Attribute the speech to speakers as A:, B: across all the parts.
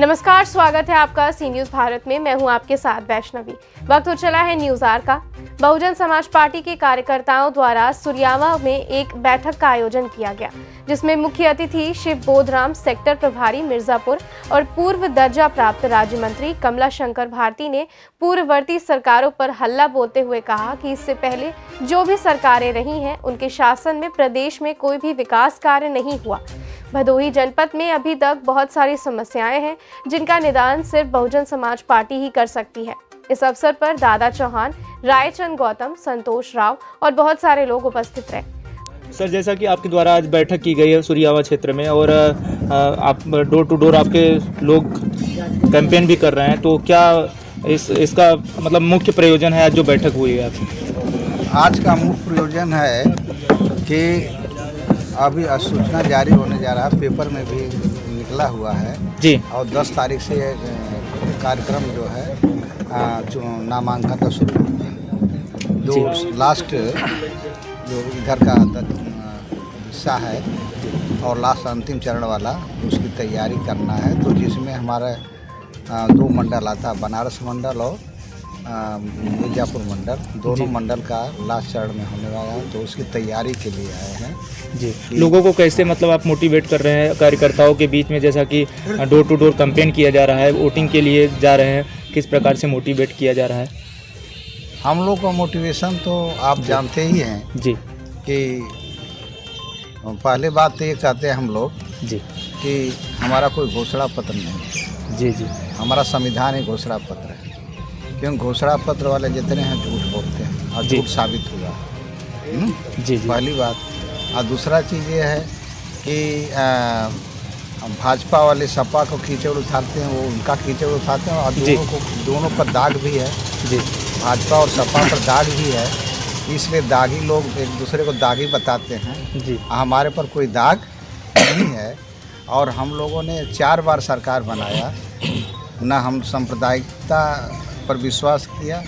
A: नमस्कार, स्वागत है आपका सी न्यूज भारत में। मैं हूं आपके साथ वैष्णवी। वक्त हो चला है न्यूज आवर का। बहुजन समाज पार्टी के कार्यकर्ताओं द्वारा सुरियावा में एक बैठक का आयोजन किया गया, जिसमें मुख्य अतिथि शिव बोधराम, सेक्टर प्रभारी मिर्जापुर और पूर्व दर्जा प्राप्त राज्य मंत्री कमला शंकर भारती ने पूर्ववर्ती सरकारों पर हल्ला बोलते हुए कहा कि इससे पहले जो भी सरकारें रही हैं, उनके शासन में प्रदेश में कोई भी विकास कार्य नहीं हुआ। भदोही जनपद में अभी तक बहुत सारी समस्याएं हैं, जिनका निदान सिर्फ बहुजन समाज पार्टी ही कर सकती है। इस अवसर पर दादा चौहान, रायचंद गौतम, संतोष राव और बहुत सारे लोग उपस्थित रहे।
B: सर, जैसा कि आपके द्वारा आज बैठक की गई है सुरियावा क्षेत्र में और आप डोर टू डोर आपके लोग कैंपेन भी कर रहे हैं, तो क्या इसका मतलब मुख्य प्रयोजन है आज जो बैठक हुई है आपकी?
C: आज का मुख्य प्रयोजन है कि अभी सूचना जारी होने जा रहा है, पेपर में भी निकला हुआ है
B: जी, और
C: 10 तारीख से कार्यक्रम जो है नामांकन का शुरू होगा। जो लास्ट जो इधर का हिस्सा है और लास्ट अंतिम चरण वाला, उसकी तैयारी करना है। तो जिसमें हमारा 2 मंडल आता है, बनारस मंडल और मिर्जापुर मंडल, दोनों मंडल का लास्ट चरण में होने वाला है। तो उसकी तैयारी के लिए आए हैं
B: जी। लोगों को कैसे मतलब आप मोटिवेट कर रहे हैं कार्यकर्ताओं के बीच में, जैसा कि डोर टू डोर कैंपेन किया जा रहा है, वोटिंग के लिए जा रहे हैं, किस प्रकार से मोटिवेट किया जा रहा है?
C: हम लोग का मोटिवेशन तो आप जानते ही हैं
B: जी,
C: कि पहले बात तो ये कहते हैं हम लोग
B: जी
C: कि हमारा कोई घोषणा पत्र नहीं है।
B: जी जी
C: हमारा संविधान एक घोषणा पत्र है, क्योंकि घोषणा पत्र वाले जितने हैं झूठ बोलते हैं और झूठ साबित हुआ।
B: जी जी
C: पहली बात। और दूसरा चीज़ ये है कि भाजपा वाले सपा को कीचड़ उठाते हैं, वो उनका कीचड़ उठाते हैं, और दोनों पर दाग भी है
B: जी।
C: भाजपा और सपा पर दाग भी है, इसलिए दागी लोग एक दूसरे को दागी बताते हैं
B: जी।
C: हमारे पर कोई दाग नहीं है। और हम लोगों ने 4 बार सरकार बनाया, न हम सांप्रदायिकता पर विश्वास किया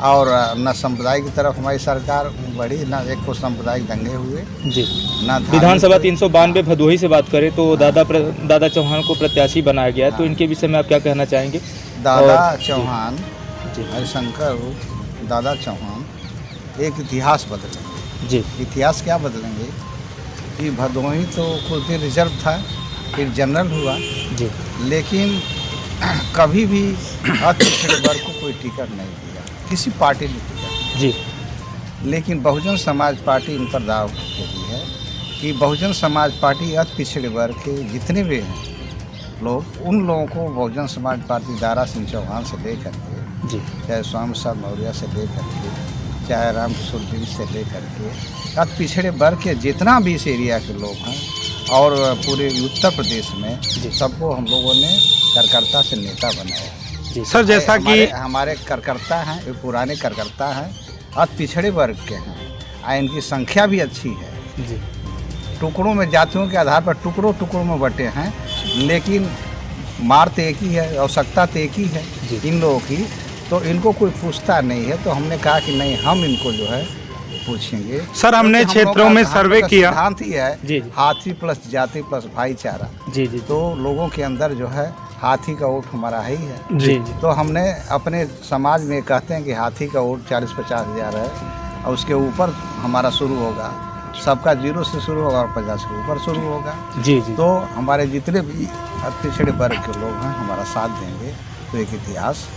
C: और न संप्रदाय की तरफ हमारी सरकार बढ़ी, न एक को सांप्रदायिक दंगे हुए
B: जी।
C: न
B: विधानसभा 392 भदोही से बात करें तो दादा चौहान को प्रत्याशी बनाया गया है, तो इनके विषय में आप क्या कहना चाहेंगे?
C: दादा चौहान
B: जी
C: हरिशंकर दादा चौहान एक इतिहास बदलेंगे
B: जी।
C: इतिहास क्या बदलेंगे कि भदोही तो कुछ दिन रिजर्व था, फिर जनरल हुआ
B: जी,
C: लेकिन कभी भी अतिपिछड़े वर्ग को कोई टिकट नहीं दिया, किसी पार्टी ने टिकट
B: जी।
C: लेकिन बहुजन समाज पार्टी इन पर दाव देती है कि बहुजन समाज पार्टी अति पिछड़े वर्ग के जितने भी हैं लोग, उन लोगों को बहुजन समाज पार्टी दारा सिंह चौहान से लेकर के
B: जी,
C: चाहे स्वामी साहब मौर्य से लेकर के, चाहे राम किशोर गिरी से लेकर के, अति पिछड़े वर्ग के जितना भी इस एरिया के लोग हैं और पूरे उत्तर प्रदेश में सबको हम लोगों ने कार्यकर्ता से नेता बनाया
B: जी।
C: सर, जैसा कि हमारे कार्यकर्ता हैं, ये पुराने कार्यकर्ता हैं, अति पिछड़े वर्ग के हैं और इनकी संख्या भी अच्छी है
B: जी।
C: टुकड़ों में, जातियों के आधार पर टुकड़ों में बटे हैं, लेकिन मार तो एक ही है, आवश्यकता तो एक ही है इन लोगों की। तो इनको कोई पूछता नहीं है, तो हमने कहा कि नहीं, हम इनको जो है पूछेंगे।
D: सर, हमने क्षेत्रों में सर्वे किया,
C: सिद्धांत ही है
B: जी।
C: हाथी प्लस जाति प्लस भाईचारा
B: जी जी।
C: तो लोगों के अंदर जो है हाथी का वोट हमारा ही है
B: जी।
C: तो हमने अपने समाज में कहते हैं कि हाथी का वोट 40-50 हज़ार है, और उसके ऊपर हमारा शुरू होगा, सबका 0 से शुरू होगा और 50 के ऊपर शुरू होगा
B: जी जी।
C: तो हमारे जितने भी पिछड़े वर्ग के लोग हैं हमारा साथ देंगे, तो एक इतिहास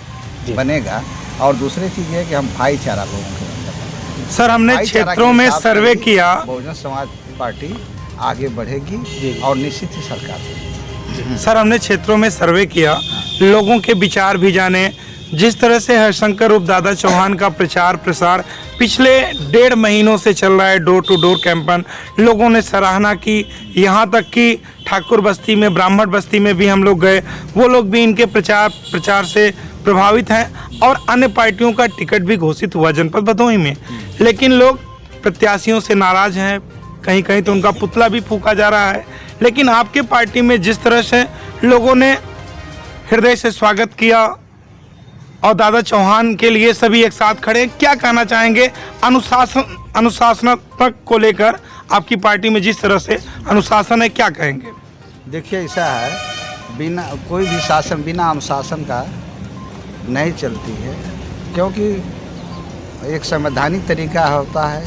C: बनेगा। और दूसरी चीज़ है कि हम भाईचारा लोगों के अंदर,
D: सर हमने क्षेत्रों में सर्वे किया,
C: बहुजन समाज पार्टी आगे बढ़ेगी और निश्चित ही सरकार बनेगी।
D: सर हमने क्षेत्रों में सर्वे किया, लोगों के विचार भी जाने। जिस तरह से हरिशंकर उर्फ दादा चौहान का प्रचार प्रसार पिछले 1.5 महीनों से चल रहा है, डोर टू डोर कैंपेन, लोगों ने सराहना की। यहाँ तक कि ठाकुर बस्ती में, ब्राह्मण बस्ती में भी हम लोग गए, वो लोग भी इनके प्रचार से प्रभावित हैं। और अन्य पार्टियों का टिकट भी घोषित हुआ जनपद भदोही में, लेकिन लोग प्रत्याशियों से नाराज हैं, कहीं कहीं तो उनका पुतला भी फूंका जा रहा है। लेकिन आपके पार्टी में जिस तरह से लोगों ने हृदय से स्वागत किया और दादा चौहान के लिए सभी एक साथ खड़े, क्या कहना चाहेंगे अनुशासनात्मक को लेकर? आपकी पार्टी में जिस तरह से अनुशासन है, क्या कहेंगे?
C: देखिए, ऐसा है बिना कोई भी शासन बिना अनुशासन का नहीं चलती है, क्योंकि एक संवैधानिक तरीका होता है,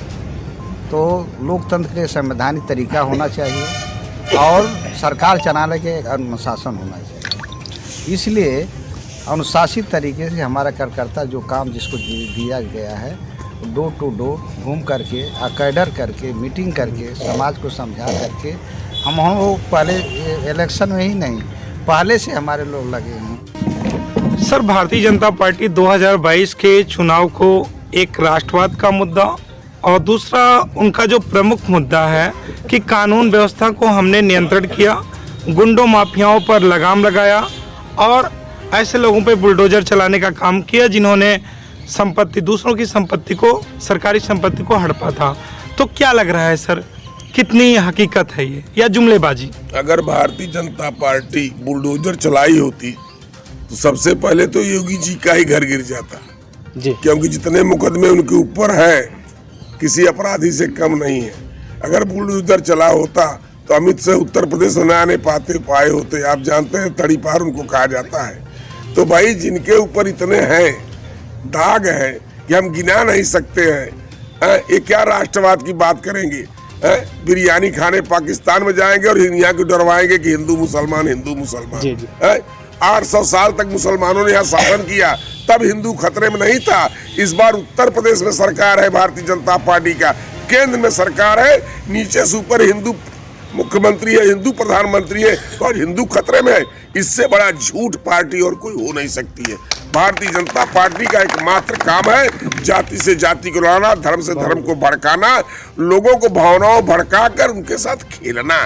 C: तो लोकतंत्र के संवैधानिक तरीका होना चाहिए और सरकार चलाने के एक अनुशासन होना चाहिए। इसलिए अनुशासित तरीके से हमारा कार्यकर्ता जो काम जिसको दिया गया है, डोर टू डोर घूम करके, कैडर करके, मीटिंग करके, समाज को समझा करके, हम लोग पहले इलेक्शन में ही नहीं, पहले से हमारे लोग लगे हैं।
D: सर, भारतीय जनता पार्टी 2022 के चुनाव को एक राष्ट्रवाद का मुद्दा और दूसरा उनका जो प्रमुख मुद्दा है कि कानून व्यवस्था को हमने नियंत्रण किया, गुंडों माफियाओं पर लगाम लगाया और ऐसे लोगों पे बुलडोजर चलाने का काम किया जिन्होंने संपत्ति, दूसरों की संपत्ति को, सरकारी संपत्ति को हड़पा था। तो क्या लग रहा है सर, कितनी हकीकत है ये या जुमलेबाजी?
E: अगर भारतीय जनता पार्टी बुलडोजर चलाई होती तो सबसे पहले तो योगी जी का ही घर गिर जाता
B: जी,
E: क्योंकि जितने मुकदमे उनके ऊपर है किसी अपराधी से कम नहीं है। अगर बुलडोजर चला होता तो अमित से उत्तर प्रदेश न आने पाए होते। आप जानते हैं तड़ी पार उनको कहा जाता है। तो भाई जिनके ऊपर इतने हैं, दाग है कि हम गिना नहीं सकते हैं, ये क्या राष्ट्रवाद की बात करेंगे? बिरयानी खाने पाकिस्तान में जाएंगे और यहाँ को डरवाएंगे कि हिंदू मुसलमान हिंदू मुसलमान। 800 साल तक मुसलमानों ने यहाँ शासन किया, तब हिंदू खतरे में नहीं था। इस बार उत्तर प्रदेश में सरकार है भारतीय जनता पार्टी का, केंद्र में सरकार है, नीचे से ऊपर हिंदू मुख्यमंत्री है, हिंदू प्रधानमंत्री है, और हिंदू खतरे में है। इससे बड़ा झूठ पार्टी और कोई हो नहीं सकती है। भारतीय जनता पार्टी का एकमात्र काम है जाति से जाति को लड़ाना, धर्म से धर्म को भड़काना, लोगों को भावनाओं भड़का कर उनके साथ खेलना।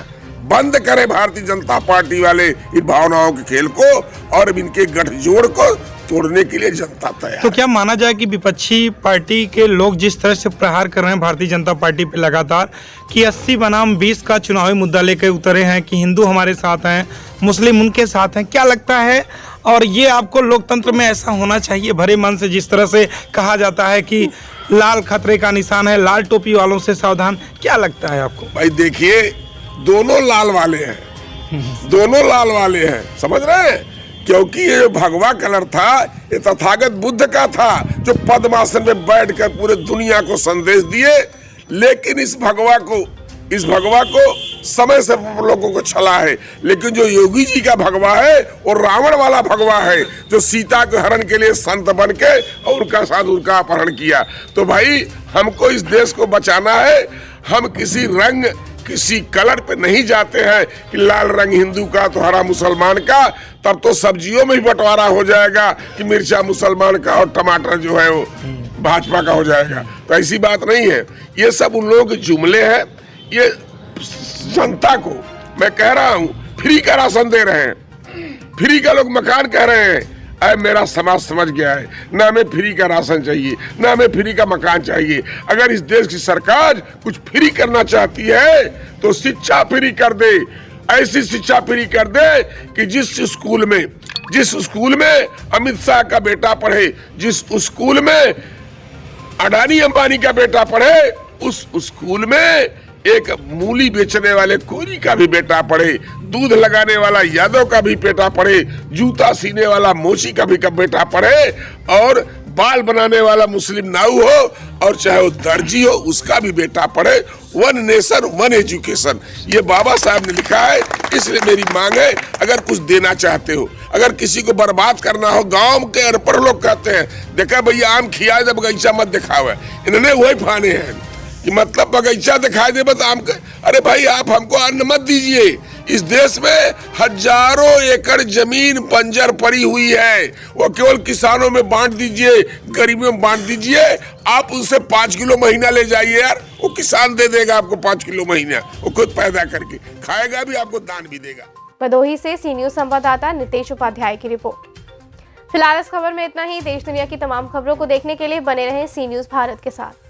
E: बंद करें भारतीय जनता पार्टी वाले इन भावनाओं के खेल को और इनके गठजोड़ को तोड़ने के लिए जनता तैयार।
D: तो क्या माना जाए कि विपक्षी पार्टी के लोग जिस तरह से प्रहार कर रहे हैं भारतीय जनता पार्टी पे लगातार, कि 80 बनाम 20 का चुनावी मुद्दा लेकर उतरे हैं कि हिंदू हमारे साथ हैं, मुस्लिम उनके साथ हैं, क्या लगता है? और ये आपको लोकतंत्र में ऐसा होना चाहिए भरे मन से, जिस तरह से कहा जाता है कि लाल खतरे का निशान है, लाल टोपी वालों से सावधान, क्या लगता है आपको?
E: भाई देखिए, दोनों लाल वाले हैं, दोनों लाल वाले हैं, समझ रहे हैं? क्योंकि ये जो भगवा कलर था ये तथागत बुद्ध का था, जो पद्मासन में बैठकर पूरे दुनिया को संदेश दिए। लेकिन इस भगवा को समय से लोगों को छला है। लेकिन जो योगी जी का भगवा है वो रावण वाला भगवा है, जो सीता के हरण के लिए संत बन के और उनका साथ उनका अपहरण किया। तो भाई हमको इस देश को बचाना है। हम किसी रंग, किसी कलर पे नहीं जाते हैं कि लाल रंग हिंदू का तो हरा मुसलमान का, तब तो सब्जियों में भी बंटवारा हो जाएगा कि मिर्चा मुसलमान का और टमाटर जो है वो भाजपा का हो जाएगा। तो ऐसी बात नहीं है। ये सब उन लोगों के जुमले हैं। ये जनता को मैं कह रहा हूँ, फ्री का राशन दे रहे हैं, फ्री का लोग मकान कह रहे हैं। मेरा समाज समझ गया है, ना हमें फ्री का राशन चाहिए, ना हमें फ्री का मकान चाहिए। अगर इस देश की सरकार कुछ फ्री करना चाहती है तो शिक्षा फ्री कर दे। ऐसी शिक्षा फ्री कर दे कि जिस स्कूल में अमित शाह का बेटा पढ़े, जिस स्कूल में अडानी अंबानी का बेटा पढ़े, उस स्कूल में एक मूली बेचने वाले कोरी का भी बेटा पढ़े, दूध लगाने वाला यादव का भी बेटा पढ़े, जूता सीने वाला मोची का भी बेटा पढ़े, और बाल बनाने वाला मुस्लिम नाऊ हो और चाहे वो दर्जी हो उसका भी बेटा पढ़े। वन नेशन वन एजुकेशन, ये बाबा साहब ने लिखा है। इसलिए मेरी मांग है, अगर कुछ देना चाहते हो, अगर किसी को बर्बाद करना हो, गांव के अनपढ़ लोग कहते हैं देखा भैया आम खिया दे बगीचा मत दिखावे, इन्होंने वही फाने हैं कि मतलब बगीचा दिखाई दे बस आम के। अरे भाई आप हमको अन्न मत दीजिए। इस देश में हजारों एकड़ जमीन बंजर पड़ी हुई है, वो केवल किसानों में बांट दीजिए, गरीबों में बांट दीजिए। आप उनसे 5 किलो महीना ले जाइए यार, वो किसान दे देगा आपको 5 किलो महीना, वो खुद पैदा करके खाएगा भी, आपको दान भी देगा।
A: भदोही से सी न्यूज संवाददाता नितेश उपाध्याय की रिपोर्ट। फिलहाल इस खबर में इतना ही। देश दुनिया की तमाम खबरों को देखने के लिए बने रहें सी न्यूज भारत के साथ।